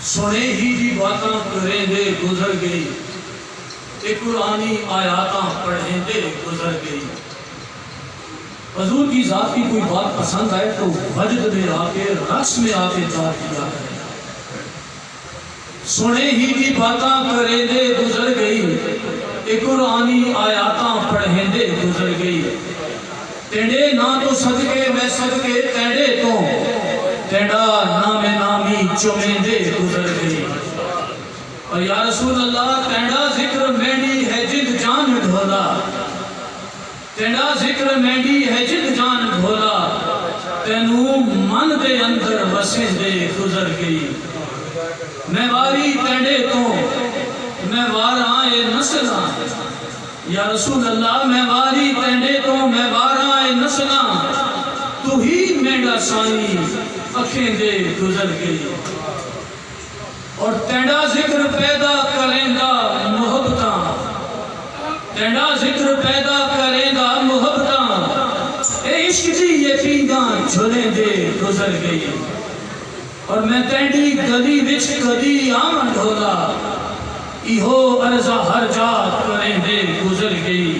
سنے ہی دی باتاں کریں دے گزر گئی، ایک قرآنی آیاتاں پڑھیں دے گزر گئی۔ حضور کی ذات کی کوئی بات پسند آئے تو وجد میں آ کے رقص میں آ کے جا دیا ہے۔ سنے ہی دی باتاں کریں دے گزر گئی، ایک قرآنی آیاتاں پڑھیں دے گزر گئی۔ تینڈے نہ تو صدقے میں صدقے تینڈے تو، تینڈا نام نامی چمیں دے گزر گئی۔ اور یا رسول اللہ تینڈا ذکر مینڈی ہے جد جان ڈھولا، تینڈا ذکر مینڈی ہے جد جان ڈھولا، تینوں من دے اندر وسیں دے گزر گئی۔ میں واری تینڈے تو میں واراں اے نسلاں، یا رسول اللہ میں واری تینڈے تو میں واراں اے نسلاں، تو ہی میڈا سانی اکھیں دے گزر گئی۔ اور تینڈا ذکر پیدا کریں دا محبتاں، تینڈا ذکر پیدا کریں دا محبتاں، اے عشق دی یہ پینداں جھلیں دے گزر گئی۔ اور میں تینڈی گلی وچ کدی آمن ڈھولا، ایہو عرضہ ہر جا کریں دے گزر گئی۔